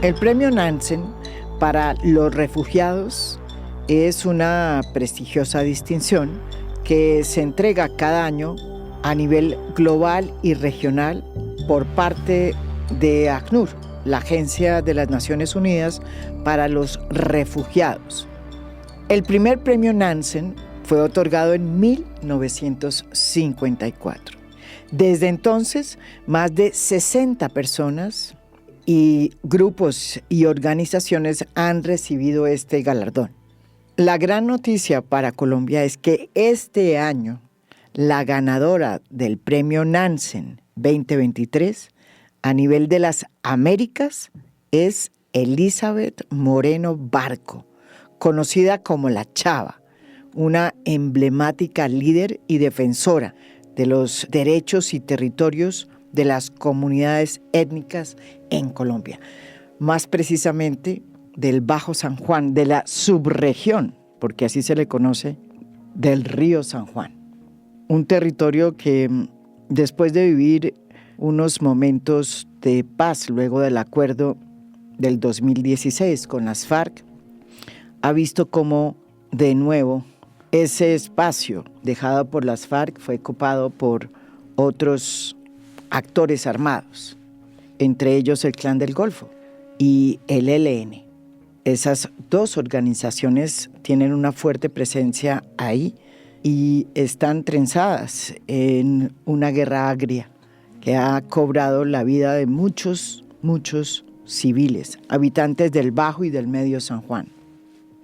El premio Nansen para los refugiados es una prestigiosa distinción que se entrega cada año a nivel global y regional por parte de ACNUR, la Agencia de las Naciones Unidas para los Refugiados. El primer premio Nansen fue otorgado en 1954. Desde entonces, más de 60 personas y grupos y organizaciones han recibido este galardón. La gran noticia para Colombia es que este año la ganadora del premio Nansen 2023 a nivel de las Américas es Elizabeth Moreno Barco, conocida como La Chava, una emblemática líder y defensora de los derechos y territorios de las comunidades étnicas en Colombia, más precisamente del Bajo San Juan, de la subregión, porque así se le conoce, del río San Juan. Un territorio que después de vivir unos momentos de paz luego del acuerdo del 2016 con las FARC, ha visto cómo de nuevo ese espacio dejado por las FARC fue ocupado por otros actores armados, entre ellos el Clan del Golfo y el ELN. Esas dos organizaciones tienen una fuerte presencia ahí y están trenzadas en una guerra agria que ha cobrado la vida de muchos civiles, habitantes del Bajo y del Medio San Juan,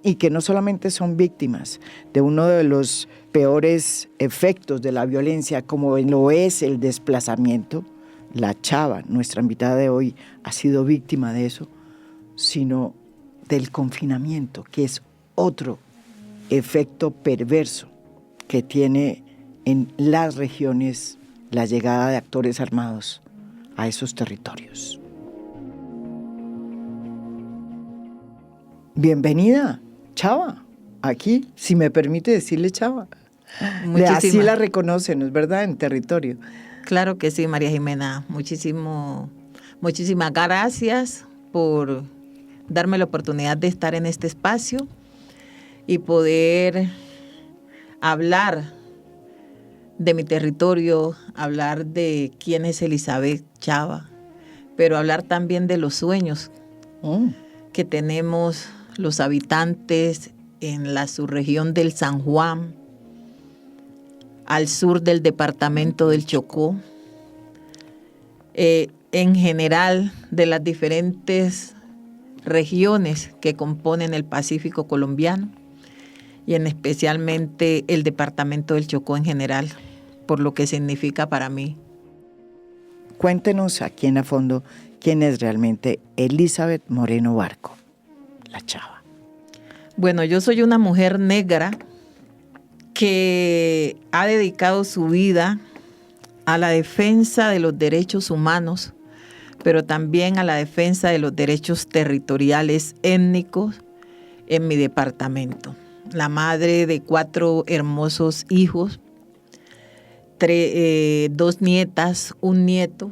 y que no solamente son víctimas de uno de los peores efectos de la violencia, como lo es el desplazamiento. La Chava, nuestra invitada de hoy, ha sido víctima de eso, sino del confinamiento, que es otro efecto perverso que tiene en las regiones la llegada de actores armados a esos territorios. Bienvenida, Chava, aquí, si me permite decirle Chava. Así la reconocen, ¿no es verdad?, en territorio. Claro que sí, María Jimena. Muchísimas gracias por darme la oportunidad de estar en este espacio y poder hablar de mi territorio, hablar de quién es Elizabeth Chava, pero hablar también de los sueños que tenemos los habitantes en la subregión del San Juan, al sur del departamento del Chocó, en general de las diferentes regiones que componen el Pacífico colombiano y en especialmente el departamento del Chocó en general, por lo que significa para mí. Cuéntenos aquí en A Fondo quién es realmente Elizabeth Moreno Barco, La Chava. Bueno, yo soy una mujer negra que ha dedicado su vida a la defensa de los derechos humanos, pero también a la defensa de los derechos territoriales étnicos en mi departamento. La madre de 4 hermosos hijos, 2 nietas, un nieto.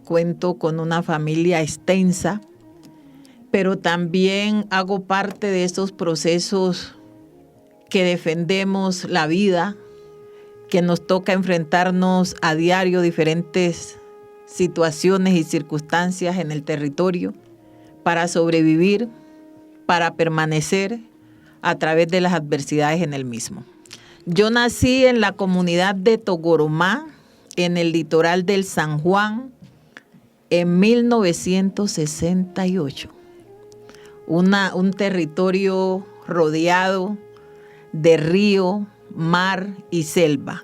Cuento con una familia extensa, pero también hago parte de esos procesos que defendemos la vida, que nos toca enfrentarnos a diario diferentes situaciones y circunstancias en el territorio para sobrevivir, para permanecer a través de las adversidades en el mismo. Yo nací en la comunidad de Togoromá, en el litoral del San Juan, en 1968. Un territorio rodeado de río, mar y selva,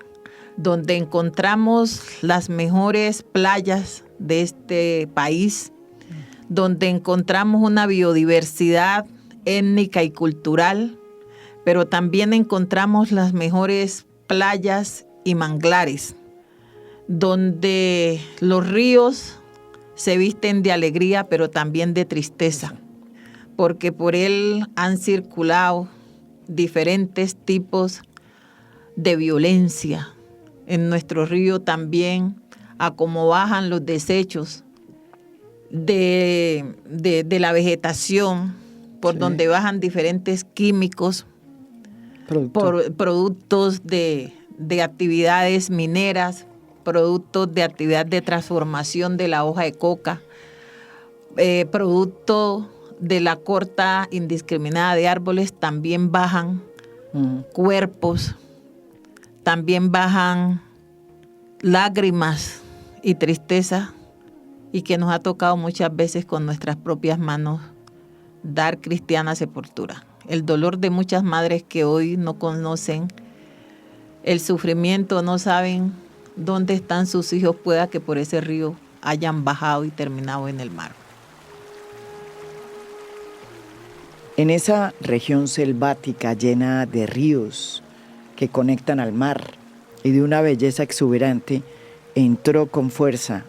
donde encontramos las mejores playas de este país, donde encontramos una biodiversidad étnica y cultural, pero también encontramos las mejores playas y manglares, donde los ríos se visten de alegría, pero también de tristeza, porque por él han circulado diferentes tipos de violencia. En nuestro río también, a cómo bajan los desechos, de la vegetación, por donde bajan diferentes químicos, productos de actividades mineras, productos de actividad de transformación de la hoja de coca, producto de la corta indiscriminada de árboles, también bajan cuerpos, también bajan lágrimas y tristeza, y que nos ha tocado muchas veces con nuestras propias manos dar cristiana sepultura. El dolor de muchas madres que hoy no conocen el sufrimiento, no saben dónde están sus hijos, pueda que por ese río hayan bajado y terminado en el mar. En esa región selvática llena de ríos que conectan al mar y de una belleza exuberante, entró con fuerza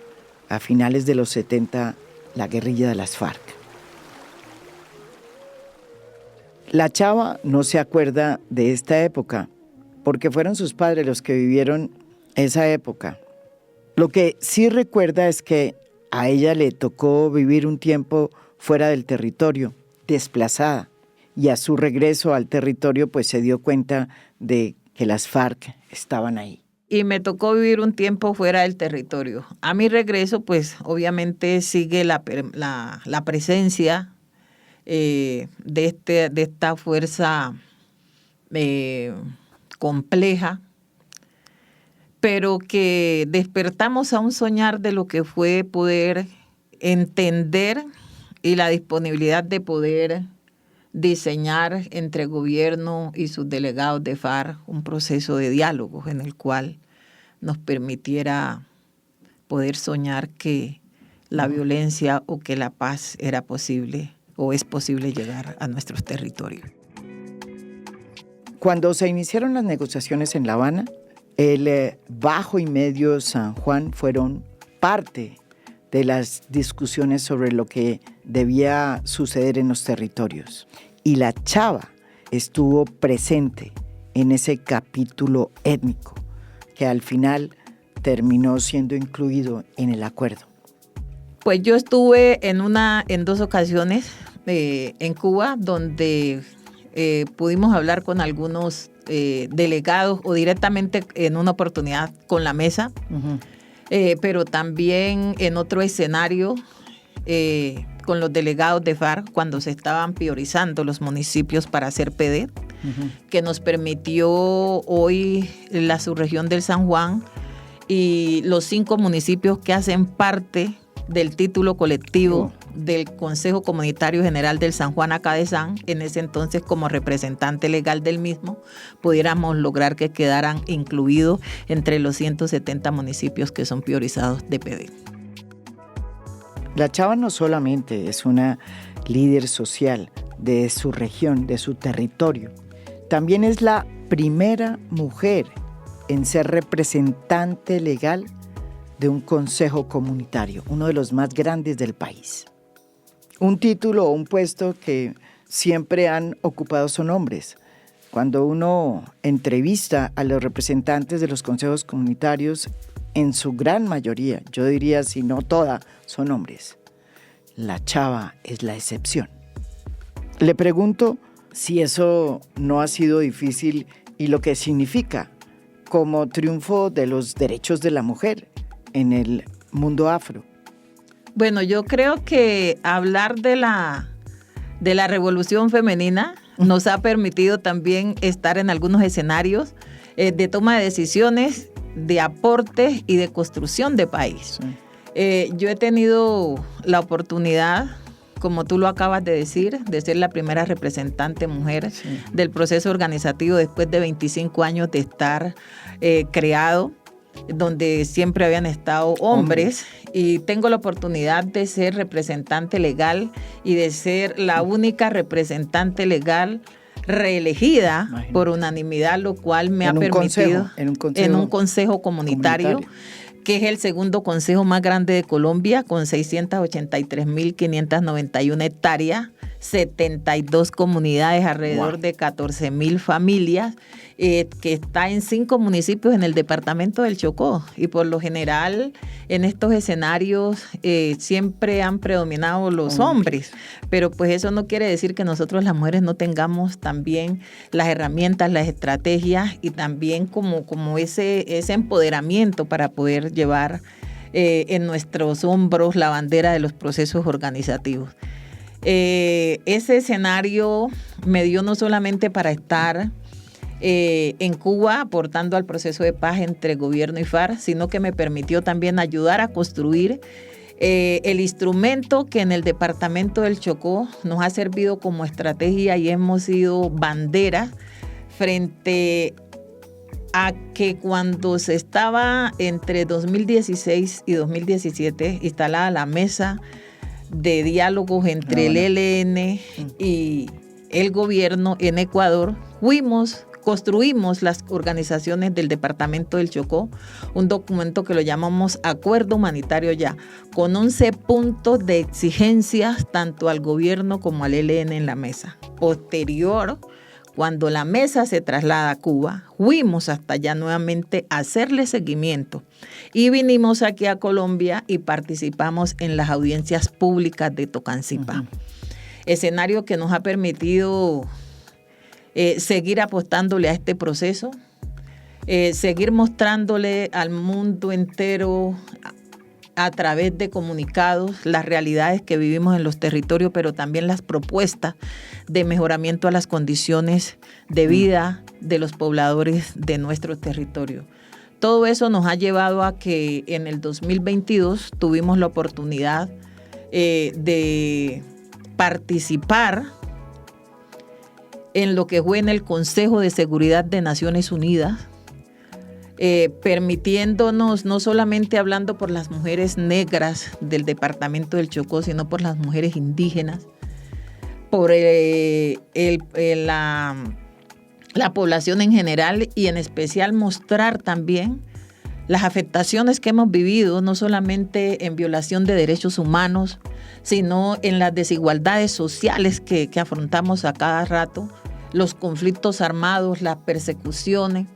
a finales de los 70 la guerrilla de las FARC. La chava no se acuerda de esta época porque fueron sus padres los que vivieron esa época. Lo que sí recuerda es que a ella le tocó vivir un tiempo fuera del territorio, desplazada, y a su regreso al territorio pues se dio cuenta de que las FARC estaban ahí. Y me tocó vivir un tiempo fuera del territorio. A mi regreso pues obviamente sigue la presencia de esta fuerza compleja, pero que despertamos a un soñar de lo que fue poder entender y la disponibilidad de poder diseñar entre gobierno y sus delegados de FARC un proceso de diálogo en el cual nos permitiera poder soñar que la violencia o que la paz era posible o es posible llegar a nuestros territorios. Cuando se iniciaron las negociaciones en La Habana, el Bajo y Medio San Juan fueron parte de las discusiones sobre lo que debía suceder en los territorios. Y la chava estuvo presente en ese capítulo étnico que al final terminó siendo incluido en el acuerdo. Pues yo estuve en 2 ocasiones en Cuba, donde pudimos hablar con algunos delegados o directamente en una oportunidad con la mesa, pero también en otro escenario con los delegados de FARC cuando se estaban priorizando los municipios para hacer PD, que nos permitió hoy la subregión del San Juan y los 5 municipios que hacen parte del título colectivo del Consejo Comunitario General del San Juan Acadesán, en ese entonces como representante legal del mismo, pudiéramos lograr que quedaran incluidos entre los 170 municipios que son priorizados de PD. La chava no solamente es una líder social de su región, de su territorio, también es la primera mujer en ser representante legal de un consejo comunitario, uno de los más grandes del país. Un título o un puesto que siempre han ocupado son hombres. Cuando uno entrevista a los representantes de los consejos comunitarios, en su gran mayoría, yo diría si no toda, son hombres. La chava es la excepción. Le pregunto si eso no ha sido difícil y lo que significa como triunfo de los derechos de la mujer en el mundo afro. Bueno, yo creo que hablar de la revolución femenina nos ha permitido también estar en algunos escenarios de toma de decisiones, de aportes y de construcción de país. Sí. Yo he tenido la oportunidad, como tú lo acabas de decir, de ser la primera representante mujer del proceso organizativo después de 25 años de estar creado, donde siempre habían estado hombres, y tengo la oportunidad de ser representante legal y de ser la única representante legal reelegida por unanimidad, lo cual me ha permitido en un consejo comunitario. que es el segundo consejo más grande de Colombia, con 683.591 hectáreas, 72 comunidades, alrededor de 14.000 familias, que está en 5 municipios en el departamento del Chocó. Y por lo general, en estos escenarios siempre han predominado los hombres, pero pues eso no quiere decir que nosotros las mujeres no tengamos también las herramientas, las estrategias y también como ese empoderamiento para poder llevar en nuestros hombros la bandera de los procesos organizativos. Ese escenario me dio no solamente para estar en Cuba aportando al proceso de paz entre gobierno y FARC, sino que me permitió también ayudar a construir el instrumento que en el departamento del Chocó nos ha servido como estrategia y hemos sido bandera frente a que cuando se estaba entre 2016 y 2017 instalada la mesa de diálogos entre el ELN y el gobierno en Ecuador, construimos las organizaciones del departamento del Chocó, un documento que lo llamamos Acuerdo Humanitario Ya, con 11 puntos de exigencias tanto al gobierno como al ELN en la mesa. Posterior, cuando la mesa se traslada a Cuba, fuimos hasta allá nuevamente a hacerle seguimiento y vinimos aquí a Colombia y participamos en las audiencias públicas de Tocancipá. Escenario que nos ha permitido seguir apostándole a este proceso, seguir mostrándole al mundo entero a través de comunicados las realidades que vivimos en los territorios, pero también las propuestas de mejoramiento a las condiciones de vida de los pobladores de nuestro territorio. Todo eso nos ha llevado a que en el 2022 tuvimos la oportunidad de participar en lo que fue en el Consejo de Seguridad de Naciones Unidas, permitiéndonos, no solamente hablando por las mujeres negras del departamento del Chocó, sino por las mujeres indígenas, por la población en general y en especial mostrar también las afectaciones que hemos vivido, no solamente en violación de derechos humanos, sino en las desigualdades sociales que afrontamos a cada rato, los conflictos armados, las persecuciones,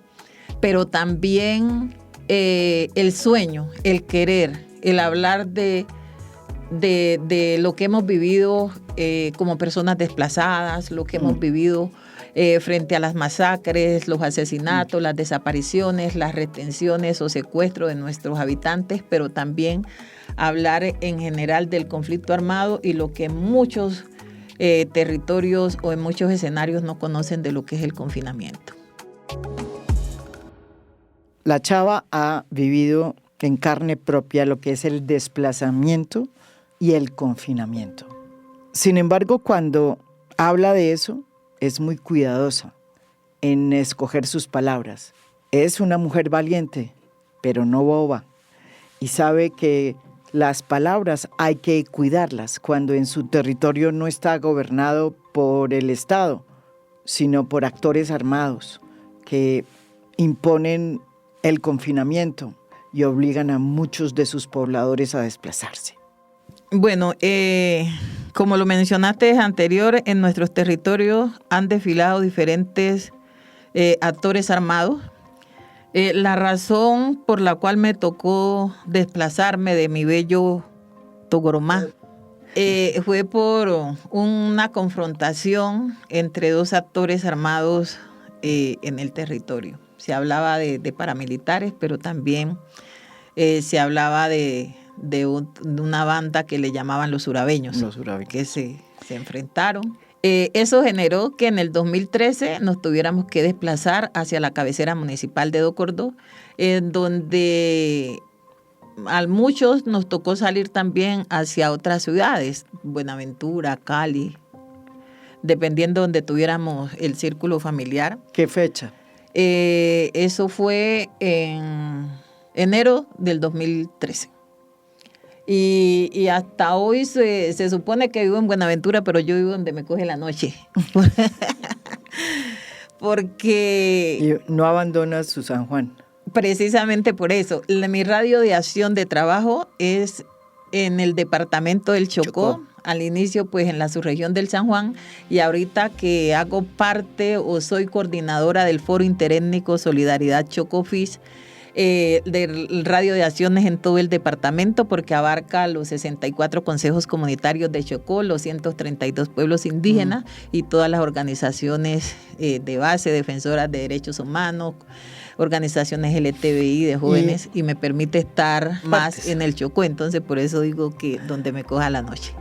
pero también el sueño, el querer, el hablar de lo que hemos vivido como personas desplazadas, lo que hemos vivido frente a las masacres, los asesinatos, las desapariciones, las retenciones o secuestros de nuestros habitantes, pero también hablar en general del conflicto armado y lo que en muchos territorios o en muchos escenarios no conocen de lo que es el confinamiento. La chava ha vivido en carne propia lo que es el desplazamiento y el confinamiento. Sin embargo, cuando habla de eso, es muy cuidadosa en escoger sus palabras. Es una mujer valiente, pero no boba, y sabe que las palabras hay que cuidarlas cuando en su territorio no está gobernado por el Estado, sino por actores armados que imponen el confinamiento y obligan a muchos de sus pobladores a desplazarse. Bueno, como lo mencionaste anterior, en nuestros territorios han desfilado diferentes actores armados. La razón por la cual me tocó desplazarme de mi bello Togoromá fue por una confrontación entre dos actores armados en el territorio. Se hablaba de paramilitares, pero también se hablaba de una banda que le llamaban los urabeños, que se enfrentaron. Eso generó que en el 2013 nos tuviéramos que desplazar hacia la cabecera municipal de Docordó, en donde a muchos nos tocó salir también hacia otras ciudades, Buenaventura, Cali, dependiendo de donde tuviéramos el círculo familiar. ¿Qué fecha? Eso fue en enero del 2013. Y hasta hoy se supone que vivo en Buenaventura, pero yo vivo donde me coge la noche. Porque... Y no abandonas su San Juan. Precisamente por eso. Mi radio de acción de trabajo es en el departamento del Chocó. Al inicio pues en la subregión del San Juan, y ahorita que hago parte o soy coordinadora del Foro Interétnico Solidaridad Chocó-FIS, del radio de acciones en todo el departamento, porque abarca los 64 consejos comunitarios de Chocó, los 132 pueblos indígenas y todas las organizaciones de base, defensoras de derechos humanos, organizaciones LGTBI de jóvenes, y me permite estar más en el Chocó. Entonces por eso digo que donde me coja la noche.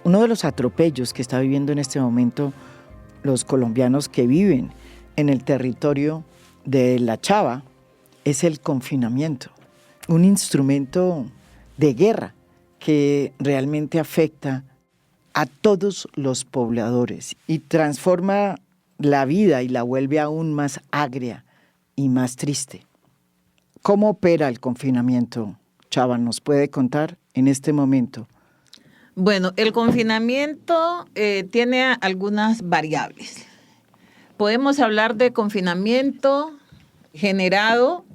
Uno de los atropellos que está viviendo en este momento los colombianos que viven en el territorio de La Chava es el confinamiento, un instrumento de guerra que realmente afecta a todos los pobladores y transforma la vida y la vuelve aún más agria y más triste. ¿Cómo opera el confinamiento, Chava? ¿Nos puede contar en este momento? Bueno, el confinamiento tiene algunas variables. Podemos hablar de confinamiento generado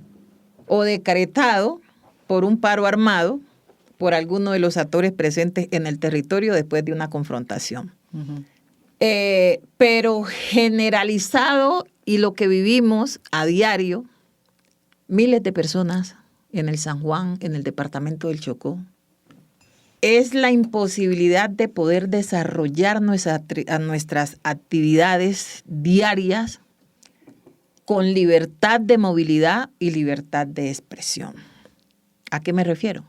o decretado por un paro armado por alguno de los actores presentes en el territorio después de una confrontación. Pero generalizado, y lo que vivimos a diario, miles de personas en el San Juan, en el departamento del Chocó, es la imposibilidad de poder desarrollar nuestras actividades diarias con libertad de movilidad y libertad de expresión. ¿A qué me refiero?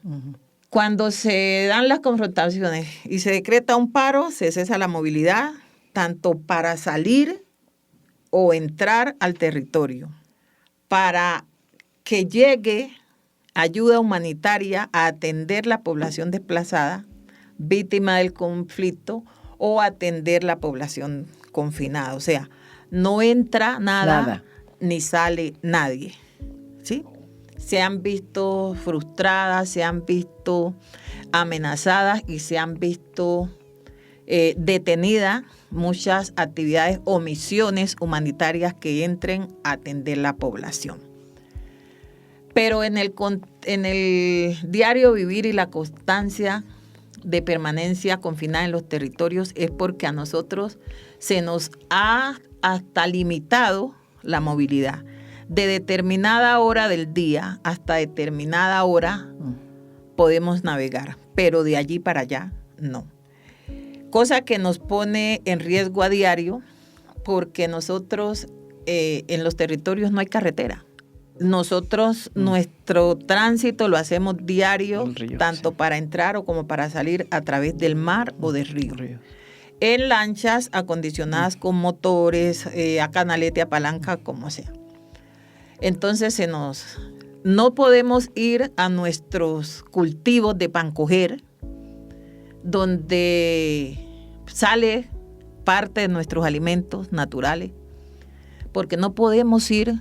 Cuando se dan las confrontaciones y se decreta un paro, se cesa la movilidad, tanto para salir o entrar al territorio, para que llegue ayuda humanitaria a atender la población desplazada, víctima del conflicto, o atender la población confinada. O sea, no entra nada. Ni sale nadie, ¿sí? Se han visto frustradas, se han visto amenazadas y se han visto detenidas muchas actividades o misiones humanitarias que entren a atender la población. Pero en el diario vivir y la constancia de permanencia confinada en los territorios es porque a nosotros se nos ha hasta limitado la movilidad. De determinada hora del día hasta determinada hora podemos navegar, pero de allí para allá no. Cosa que nos pone en riesgo a diario, porque nosotros en los territorios no hay carretera. Nosotros, nuestro tránsito lo hacemos diario, río, tanto para entrar o como para salir a través del mar o del río. En lanchas acondicionadas con motores, a canalete, a palanca, como sea. Entonces no podemos ir a nuestros cultivos de pancoger, donde sale parte de nuestros alimentos naturales, porque no podemos ir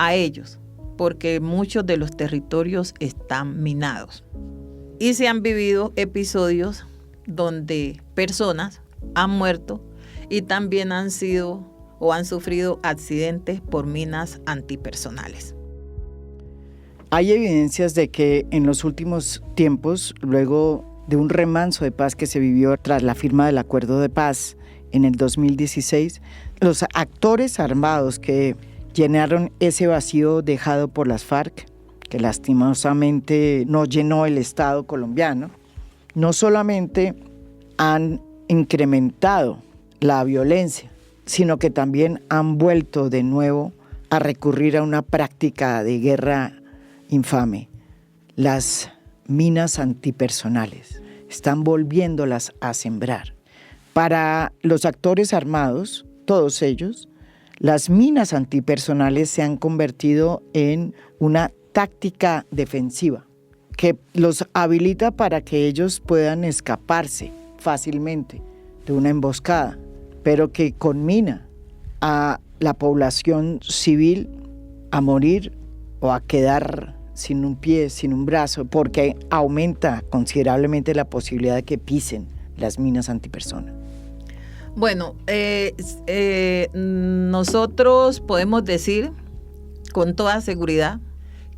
a ellos, porque muchos de los territorios están minados. Y se han vivido episodios donde personas han muerto y también han sido o han sufrido accidentes por minas antipersonales. Hay evidencias de que en los últimos tiempos, luego de un remanso de paz que se vivió tras la firma del acuerdo de paz en el 2016, los actores armados que llenaron ese vacío dejado por las FARC, que lastimosamente no llenó el Estado colombiano, no solamente han incrementado la violencia, sino que también han vuelto de nuevo a recurrir a una práctica de guerra infame, las minas antipersonales. Están volviéndolas a sembrar. Para los actores armados, todos ellos, las minas antipersonales se han convertido en una táctica defensiva que los habilita para que ellos puedan escaparse fácilmente de una emboscada, pero que conmina a la población civil a morir o a quedar sin un pie, sin un brazo, porque aumenta considerablemente la posibilidad de que pisen las minas antipersona. Bueno, nosotros podemos decir con toda seguridad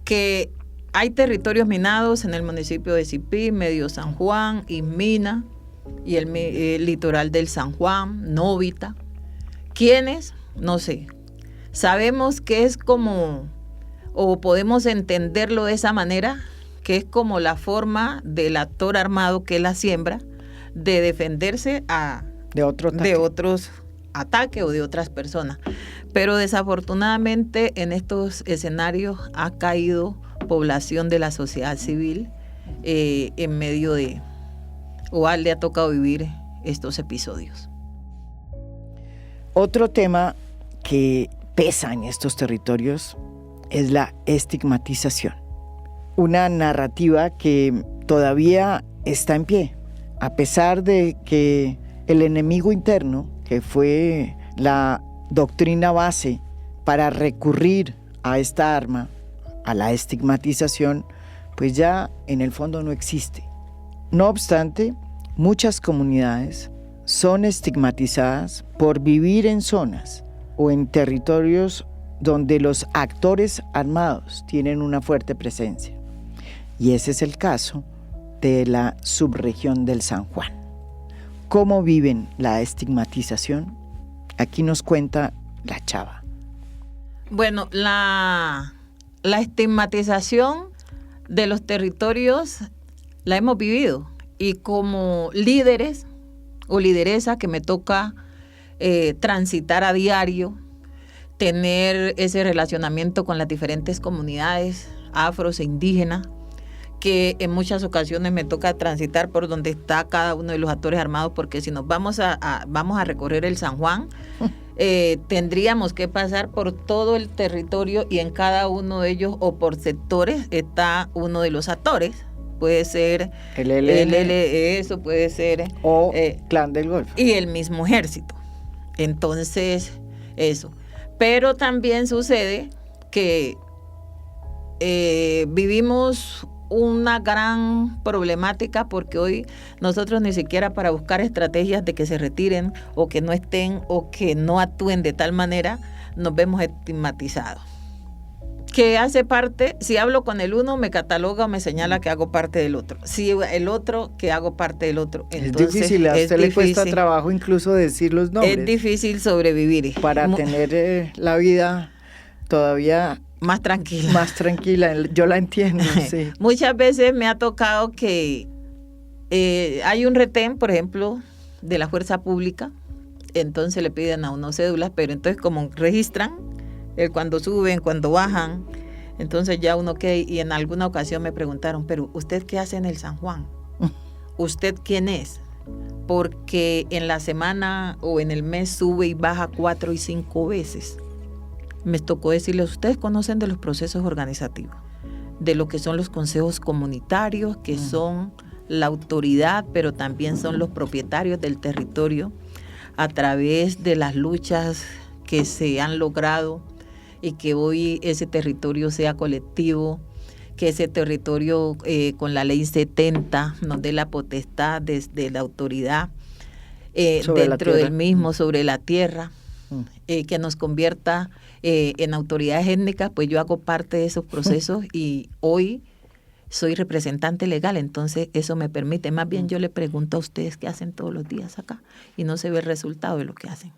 que hay territorios minados en el municipio de Sipí, Medio San Juan, Ismina y el litoral del San Juan, Novita. ¿Quiénes? No sé. Sabemos que es como, o podemos entenderlo de esa manera, que es como la forma del actor armado que es la siembra de defenderse de otros ataques o de otras personas. Pero desafortunadamente en estos escenarios ha caído población de la sociedad civil en medio de, o le ha tocado vivir estos episodios. Otro tema que pesa en estos territorios es la estigmatización, una narrativa que todavía está en pie, a pesar de que el enemigo interno, que fue la doctrina base para recurrir a esta arma, a la estigmatización, pues ya en el fondo no existe. No obstante, muchas comunidades son estigmatizadas por vivir en zonas o en territorios donde los actores armados tienen una fuerte presencia. Y ese es el caso de la subregión del San Juan. ¿Cómo viven la estigmatización? Aquí nos cuenta la Chava. Bueno, la estigmatización de los territorios la hemos vivido, y como líderes o lideresa que me toca transitar a diario, tener ese relacionamiento con las diferentes comunidades afros e indígenas, que en muchas ocasiones me toca transitar por donde está cada uno de los actores armados, porque si nos vamos a recorrer el San Juan, tendríamos que pasar por todo el territorio, y en cada uno de ellos o por sectores está uno de los actores. Puede ser el ELN, eso puede ser o Clan del Golfo y el mismo ejército. Entonces, eso. Pero también sucede que vivimos una gran problemática, porque hoy nosotros ni siquiera para buscar estrategias de que se retiren o que no estén o que no actúen de tal manera, nos vemos estigmatizados. Que hace parte, si hablo con el uno, me cataloga o me señala que hago parte del otro. Si el otro, que hago parte del otro. Entonces, es difícil, a usted le cuesta trabajo incluso decir los nombres. Es difícil sobrevivir. Para tener la vida todavía más tranquila. Más tranquila, yo la entiendo, sí. Muchas veces me ha tocado que hay un retén, por ejemplo, de la fuerza pública, entonces le piden a uno cédulas, pero entonces como registran cuando suben, cuando bajan, entonces ya uno queda, y en alguna ocasión me preguntaron, pero ¿usted qué hace en el San Juan? ¿Usted quién es? Porque en la semana o en el mes sube y baja 4 y 5 veces. Me tocó decirles, ustedes conocen de los procesos organizativos, de lo que son los consejos comunitarios, que son la autoridad, pero también son los propietarios del territorio, a través de las luchas que se han logrado, y que hoy ese territorio sea colectivo, que ese territorio con la ley 70 nos dé la potestad desde la autoridad dentro del mismo, sobre la tierra, que nos convierta en autoridades étnicas. Pues yo hago parte de esos procesos y hoy soy representante legal, entonces eso me permite. Más bien yo le pregunto a ustedes qué hacen todos los días acá y no se ve el resultado de lo que hacen.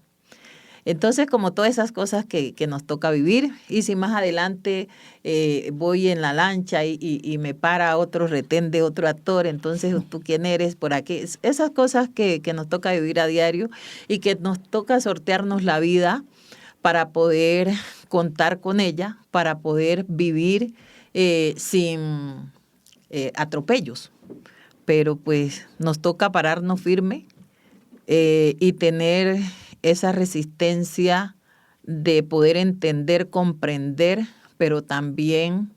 Entonces, como todas esas cosas que nos toca vivir, y si más adelante voy en la lancha y me para otro retén de otro actor, entonces tú quién eres por aquí, esas cosas que nos toca vivir a diario y que nos toca sortearnos la vida para poder contar con ella, para poder vivir sin atropellos. Pero pues nos toca pararnos firme y tener esa resistencia de poder entender, comprender, pero también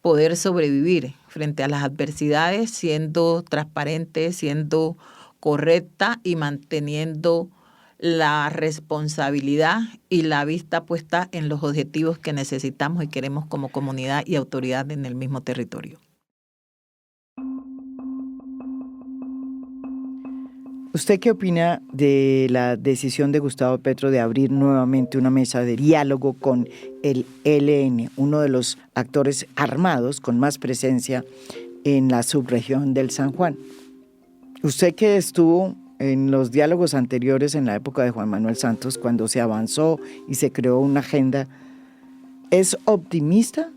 poder sobrevivir frente a las adversidades, siendo transparente, siendo correcta y manteniendo la responsabilidad y la vista puesta en los objetivos que necesitamos y queremos como comunidad y autoridad en el mismo territorio. ¿Usted qué opina de la decisión de Gustavo Petro de abrir nuevamente una mesa de diálogo con el ELN, uno de los actores armados con más presencia en la subregión del San Juan? Usted que estuvo en los diálogos anteriores en la época de Juan Manuel Santos, cuando se avanzó y se creó una agenda, ¿es optimista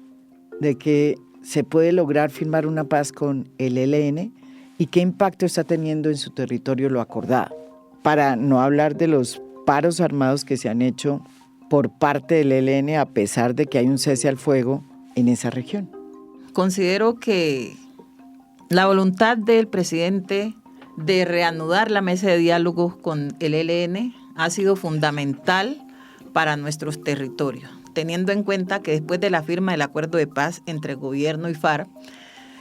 de que se puede lograr firmar una paz con el ELN? ¿Y qué impacto está teniendo en su territorio lo acordado? Para no hablar de los paros armados que se han hecho por parte del ELN a pesar de que hay un cese al fuego en esa región. Considero que la voluntad del presidente de reanudar la mesa de diálogos con el ELN ha sido fundamental para nuestros territorios, teniendo en cuenta que después de la firma del acuerdo de paz entre el gobierno y FARC,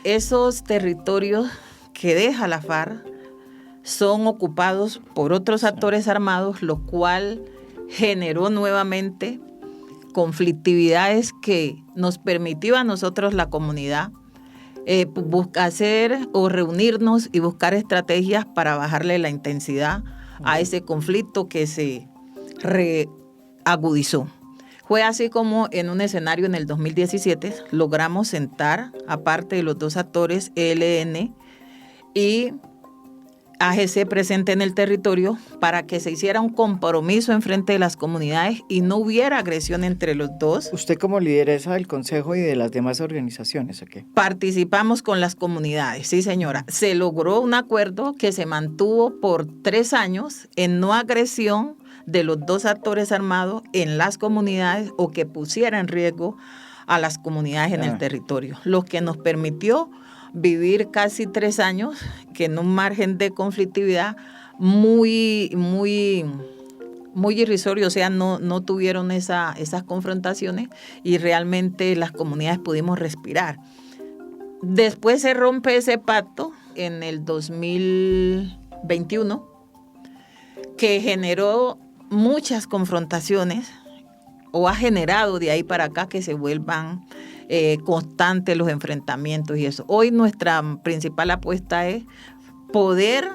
esos territorios que deja la FARC son ocupados por otros actores armados, lo cual generó nuevamente conflictividades que nos permitió a nosotros, la comunidad, hacer o reunirnos y buscar estrategias para bajarle la intensidad a ese conflicto que se reagudizó. Fue así como en un escenario en el 2017 logramos sentar, aparte de los dos actores, ELN y AGC presente en el territorio, para que se hiciera un compromiso en frente de las comunidades y no hubiera agresión entre los dos. ¿Usted como lideresa del Consejo y de las demás organizaciones o qué? Participamos con las comunidades, sí señora. Se logró un acuerdo que se mantuvo por 3 años en no agresión de los dos actores armados en las comunidades o que pusiera en riesgo a las comunidades en el territorio, lo que nos permitió vivir casi 3 años que en un margen de conflictividad muy irrisorio, o sea, no tuvieron esas confrontaciones y realmente las comunidades pudimos respirar. Después se rompe ese pacto en el 2021 que generó muchas confrontaciones o ha generado de ahí para acá que se vuelvan constantes los enfrentamientos y eso. Hoy nuestra principal apuesta es poder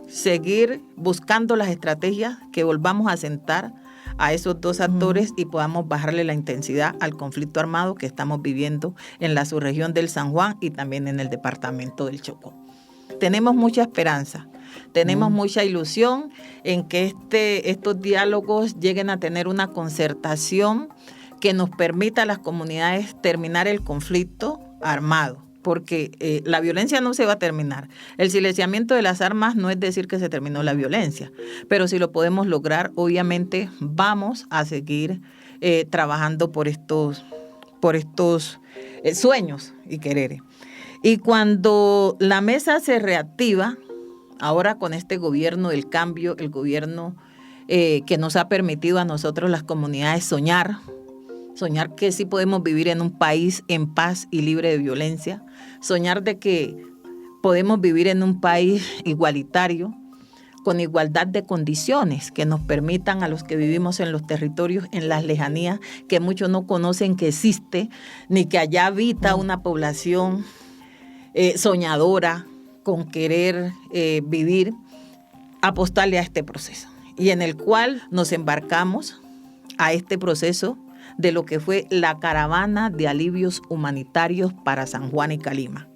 seguir buscando las estrategias que volvamos a sentar a esos dos actores y podamos bajarle la intensidad al conflicto armado que estamos viviendo en la subregión del San Juan y también en el departamento del Chocó. Tenemos mucha esperanza, tenemos mucha ilusión en que estos diálogos lleguen a tener una concertación que nos permita a las comunidades terminar el conflicto armado, porque la violencia no se va a terminar. El silenciamiento de las armas no es decir que se terminó la violencia, pero si lo podemos lograr, obviamente vamos a seguir trabajando por estos sueños y quereres. Y cuando la mesa se reactiva, ahora con este gobierno del cambio, el gobierno que nos ha permitido a nosotros las comunidades soñar que sí podemos vivir en un país en paz y libre de violencia, soñar de que podemos vivir en un país igualitario, con igualdad de condiciones que nos permitan a los que vivimos en los territorios, en las lejanías, que muchos no conocen que existe, ni que allá habita una población soñadora, con querer vivir, apostarle a este proceso. Y en el cual nos embarcamos a este proceso de lo que fue la caravana de alivios humanitarios para San Juan y Calima,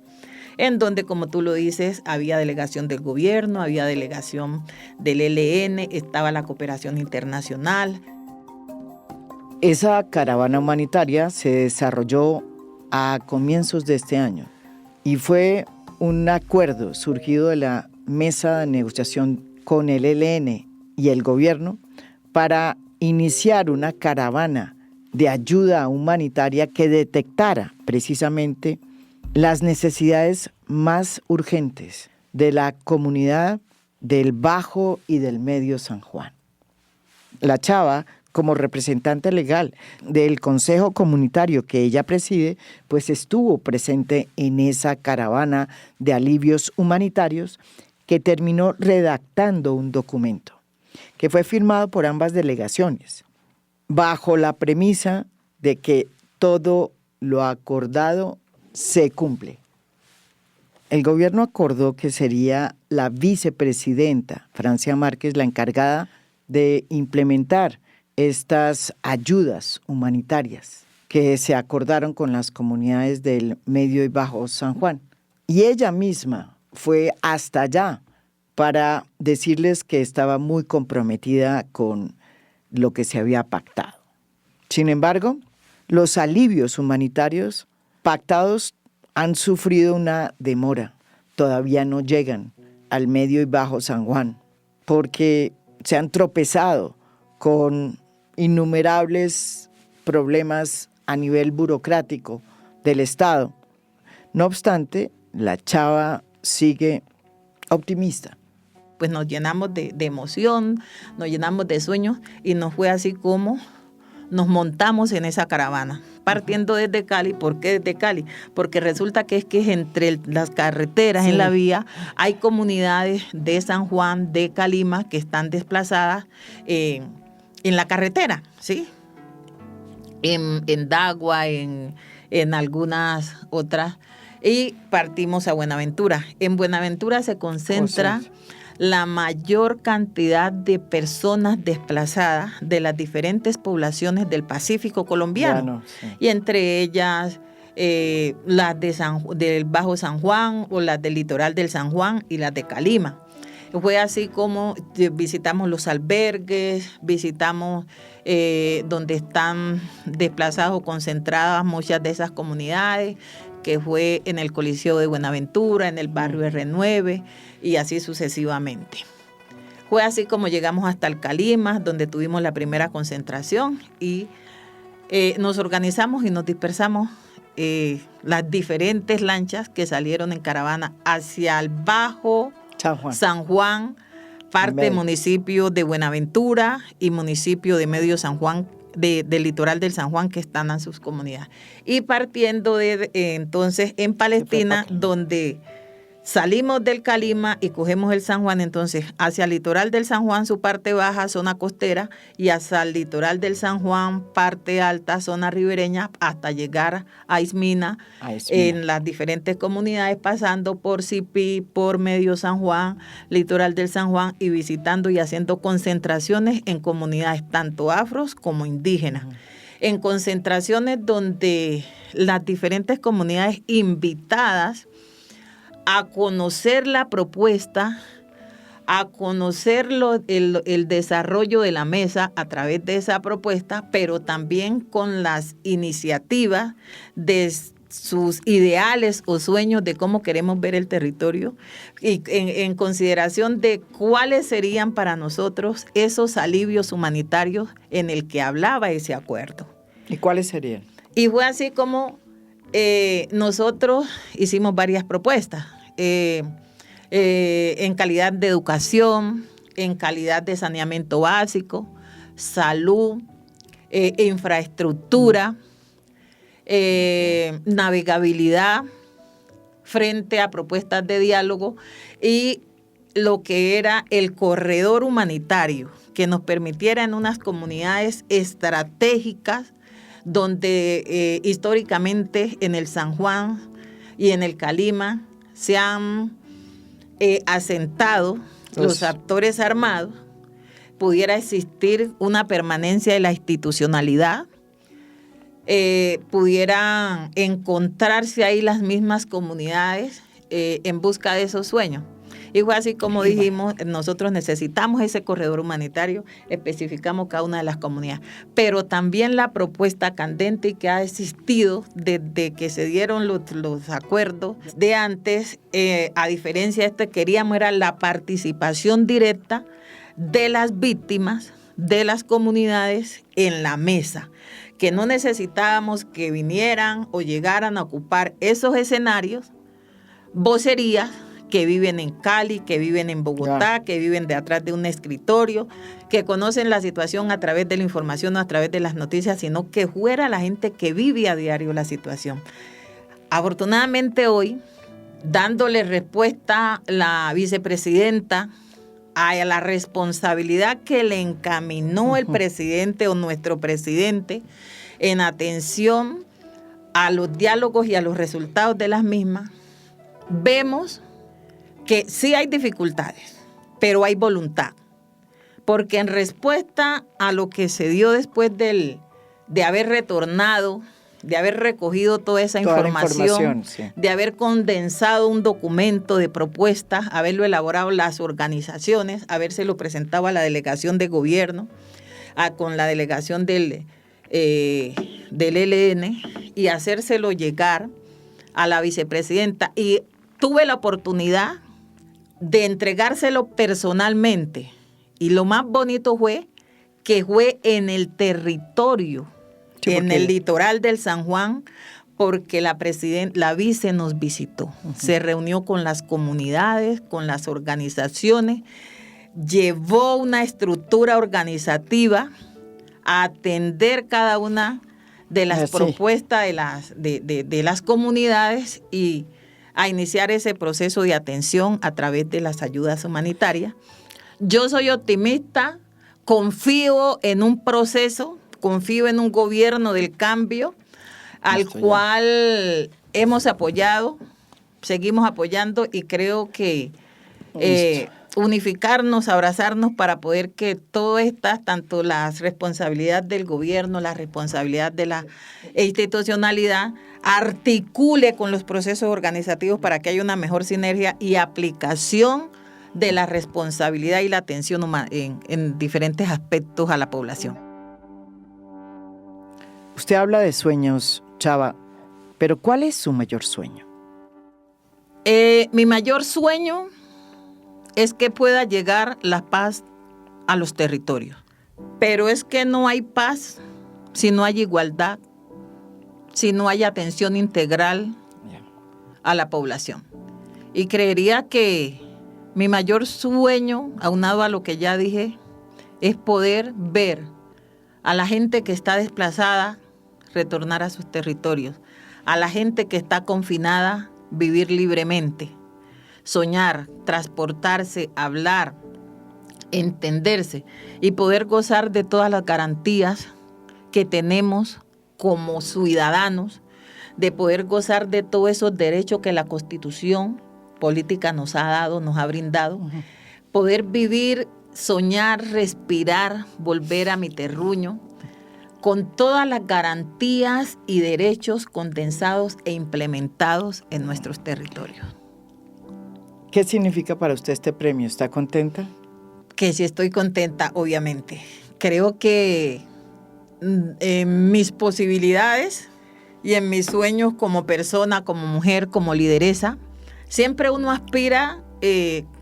en donde, como tú lo dices, había delegación del gobierno, había delegación del ELN, estaba la cooperación internacional. Esa caravana humanitaria se desarrolló a comienzos de este año y fue un acuerdo surgido de la mesa de negociación con el ELN y el gobierno para iniciar una caravana de ayuda humanitaria que detectara precisamente las necesidades más urgentes de la comunidad del Bajo y del Medio San Juan. La Chava, como representante legal del Consejo Comunitario que ella preside, pues estuvo presente en esa caravana de alivios humanitarios que terminó redactando un documento que fue firmado por ambas delegaciones, bajo la premisa de que todo lo acordado se cumple. el gobierno acordó que sería la vicepresidenta, Francia Márquez, la encargada de implementar estas ayudas humanitarias que se acordaron con las comunidades del Medio y Bajo San Juan. Y ella misma fue hasta allá para decirles que estaba muy comprometida con lo que se había pactado. Sin embargo, los alivios humanitarios pactados han sufrido una demora. Todavía no llegan al Medio y Bajo San Juan porque se han tropezado con innumerables problemas a nivel burocrático del Estado. No obstante, la chava sigue optimista. Pues nos llenamos de emoción, nos llenamos de sueños y nos fue así como nos montamos en esa caravana, partiendo desde Cali. ¿Por qué desde Cali? Porque resulta que es entre las carreteras, sí, en la vía, hay comunidades de San Juan, de Calima, que están desplazadas en la carretera, ¿sí? En Dagua, en algunas otras, y partimos a Buenaventura. En Buenaventura se concentra la mayor cantidad de personas desplazadas de las diferentes poblaciones del Pacífico colombiano, sí. Y entre ellas las del Bajo San Juan o las del litoral del San Juan y las de Calima. Fue así como visitamos los albergues, visitamos donde están desplazadas o concentradas muchas de esas comunidades, que fue en el Coliseo de Buenaventura, en el barrio R9 y así sucesivamente. Fue así como llegamos hasta el Calima, donde tuvimos la primera concentración y nos organizamos y nos dispersamos las diferentes lanchas que salieron en caravana hacia el Bajo San Juan, parte municipio de Buenaventura y municipio de Medio San Juan, del litoral del San Juan, que están en sus comunidades. Y partiendo entonces en Palestina, donde salimos del Calima y cogemos el San Juan, entonces hacia el litoral del San Juan, su parte baja, zona costera, y hacia el litoral del San Juan, parte alta, zona ribereña, hasta llegar a Ismina, en las diferentes comunidades, pasando por Sipí, por Medio San Juan, litoral del San Juan, y visitando y haciendo concentraciones en comunidades tanto afros como indígenas. En concentraciones donde las diferentes comunidades invitadas a conocer la propuesta, a conocer el desarrollo de la mesa a través de esa propuesta, pero también con las iniciativas de sus ideales o sueños de cómo queremos ver el territorio y en consideración de cuáles serían para nosotros esos alivios humanitarios en el que hablaba ese acuerdo. ¿Y cuáles serían? Y fue así como nosotros hicimos varias propuestas en calidad de educación, en calidad de saneamiento básico, salud, infraestructura, navegabilidad, frente a propuestas de diálogo y lo que era el corredor humanitario que nos permitiera en unas comunidades estratégicas donde históricamente en el San Juan y en el Calima se han asentado los actores armados, pudiera existir una permanencia de la institucionalidad, pudieran encontrarse ahí las mismas comunidades en busca de esos sueños. Y fue así como dijimos, nosotros necesitamos ese corredor humanitario, especificamos cada una de las comunidades, pero también la propuesta candente y que ha existido desde que se dieron los acuerdos de antes, a diferencia de este, queríamos era la participación directa de las víctimas, de las comunidades en la mesa, que no necesitábamos que vinieran o llegaran a ocupar esos escenarios, vocerías, que viven en Cali, que viven en Bogotá, que viven de atrás de un escritorio, que conocen la situación a través de la información o a través de las noticias, sino que fuera la gente que vive a diario la situación. Afortunadamente hoy, dándole respuesta la vicepresidenta a la responsabilidad que le encaminó el presidente o nuestro presidente en atención a los diálogos y a los resultados de las mismas, vemos que sí hay dificultades, pero hay voluntad. Porque en respuesta a lo que se dio después de haber retornado, de haber recogido toda esa información, sí, de haber condensado un documento de propuestas, haberlo elaborado las organizaciones, habérselo presentado a la delegación de gobierno, con la delegación del ELN y hacérselo llegar a la vicepresidenta. Y tuve la oportunidad de entregárselo personalmente. Y lo más bonito fue que fue en el territorio, sí, en el litoral del San Juan, porque la vice nos visitó. Se reunió con las comunidades, con las organizaciones, llevó una estructura organizativa a atender cada una de las propuestas de las comunidades y a iniciar ese proceso de atención a través de las ayudas humanitarias. Yo soy optimista, confío en un proceso, confío en un gobierno del cambio al cual hemos apoyado, seguimos apoyando y creo que unificarnos, abrazarnos para poder que todas estas, tanto la responsabilidad del gobierno, la responsabilidad de la institucionalidad, articule con los procesos organizativos para que haya una mejor sinergia y aplicación de la responsabilidad y la atención humana en diferentes aspectos a la población. Usted habla de sueños, Chava, pero ¿cuál es su mayor sueño? Mi mayor sueño es que pueda llegar la paz a los territorios. Pero es que no hay paz si no hay igualdad, si no hay atención integral a la población. Y creería que mi mayor sueño, aunado a lo que ya dije, es poder ver a la gente que está desplazada retornar a sus territorios, a la gente que está confinada vivir libremente, soñar, transportarse, hablar, entenderse y poder gozar de todas las garantías que tenemos como ciudadanos, de poder gozar de todos esos derechos que la Constitución política nos ha dado, nos ha brindado, poder vivir, soñar, respirar, volver a mi terruño, con todas las garantías y derechos condensados e implementados en nuestros territorios. ¿Qué significa para usted este premio? ¿Está contenta? Que sí estoy contenta, obviamente. Creo que en mis posibilidades y en mis sueños como persona, como mujer, como lideresa, siempre uno aspira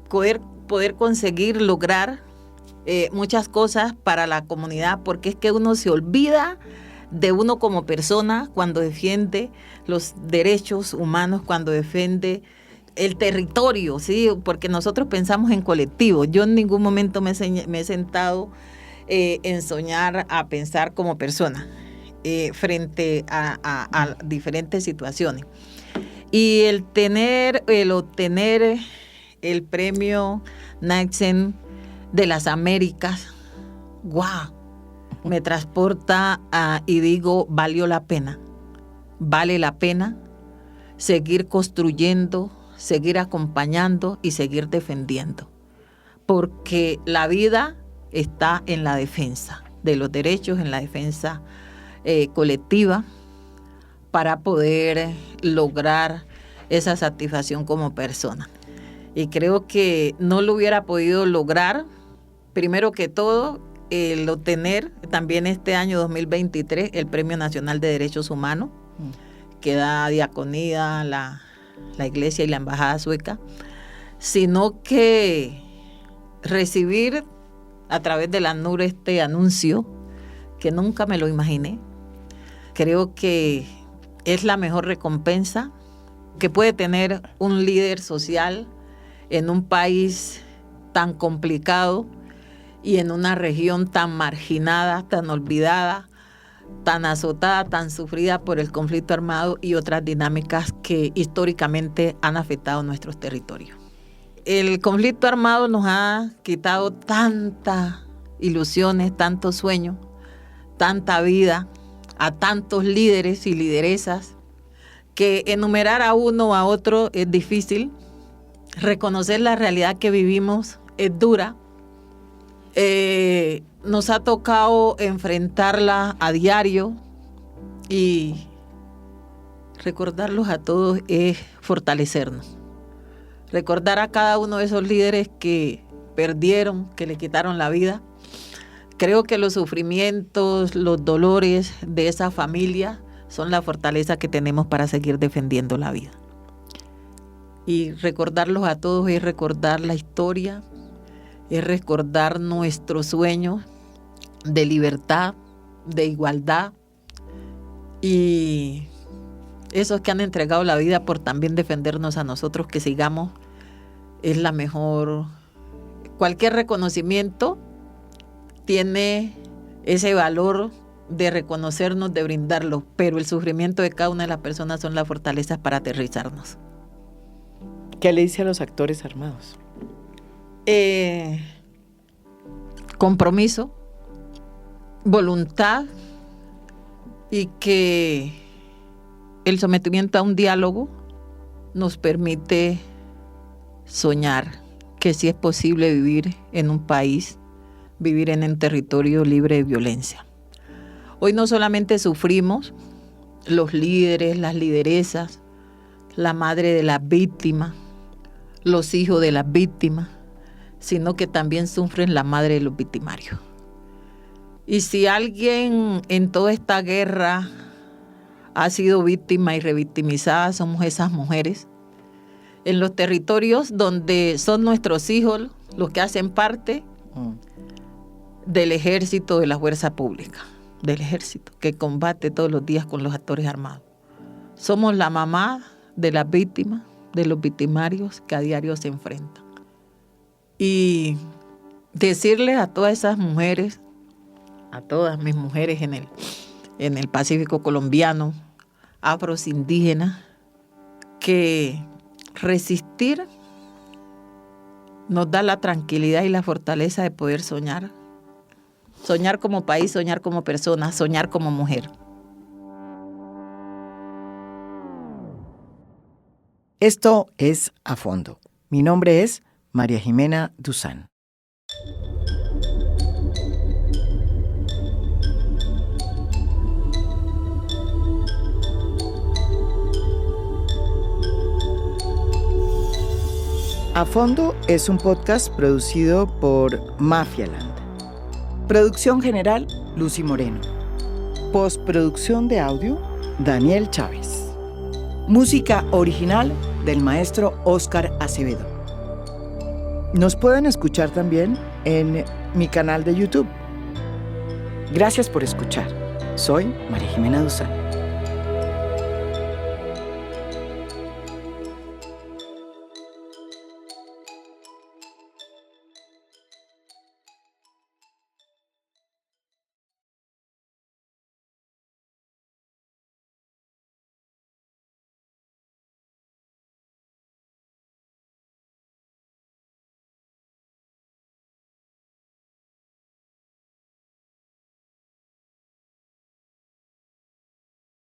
poder conseguir, lograr muchas cosas para la comunidad, porque es que uno se olvida de uno como persona cuando defiende los derechos humanos, cuando defiende el territorio, ¿sí? Porque nosotros pensamos en colectivo. Yo en ningún momento me he sentado en soñar a pensar como persona frente a diferentes situaciones. Y el obtener el premio Nansen de las Américas, ¡guau! Me transporta y digo, valió la pena. Vale la pena seguir construyendo, seguir acompañando y seguir defendiendo. Porque la vida está en la defensa de los derechos, en la defensa colectiva, para poder lograr esa satisfacción como persona. Y creo que no lo hubiera podido lograr, primero que todo, el obtener también este año 2023 el Premio Nacional de Derechos Humanos, que da Diaconía, la Iglesia y la Embajada Sueca, sino que recibir a través de la ANUR este anuncio, que nunca me lo imaginé. Creo que es la mejor recompensa que puede tener un líder social en un país tan complicado y en una región tan marginada, tan olvidada, tan azotada, tan sufrida por el conflicto armado y otras dinámicas que históricamente han afectado nuestros territorios. El conflicto armado nos ha quitado tantas ilusiones, tantos sueños, tanta vida a tantos líderes y lideresas que enumerar a uno o a otro es difícil. Reconocer la realidad que vivimos es dura. Nos ha tocado enfrentarla a diario y recordarlos a todos es fortalecernos. Recordar a cada uno de esos líderes que perdieron, que le quitaron la vida. Creo que los sufrimientos, los dolores de esa familia son la fortaleza que tenemos para seguir defendiendo la vida. Y recordarlos a todos es recordar la historia, es recordar nuestros sueños de libertad, de igualdad, y esos que han entregado la vida por también defendernos a nosotros, que sigamos, es la mejor. Cualquier reconocimiento tiene ese valor de reconocernos, de brindarlo, pero el sufrimiento de cada una de las personas son las fortalezas para aterrizarnos. ¿Qué le dice a los actores armados? Compromiso, voluntad, y que el sometimiento a un diálogo nos permite soñar que sí es posible vivir en un país, vivir en un territorio libre de violencia. Hoy no solamente sufrimos los líderes, las lideresas, la madre de las víctimas, los hijos de las víctimas, sino que también sufren la madre de los victimarios. Y si alguien en toda esta guerra ha sido víctima y revictimizada, somos esas mujeres. En los territorios donde son nuestros hijos los que hacen parte del ejército, de la fuerza pública, del ejército que combate todos los días con los actores armados. Somos la mamá de las víctimas, de los victimarios que a diario se enfrentan. Y decirles a todas esas mujeres, a todas mis mujeres en el Pacífico colombiano, afros, indígenas, que resistir nos da la tranquilidad y la fortaleza de poder soñar. Soñar como país, soñar como persona, soñar como mujer. Esto es A Fondo. Mi nombre es María Jimena Duzán. A Fondo es un podcast producido por Mafialand. Producción general, Lucy Moreno. Postproducción de audio, Daniel Chávez. Música original del maestro Óscar Acevedo. Nos pueden escuchar también en mi canal de YouTube. Gracias por escuchar. Soy María Jimena Duzán.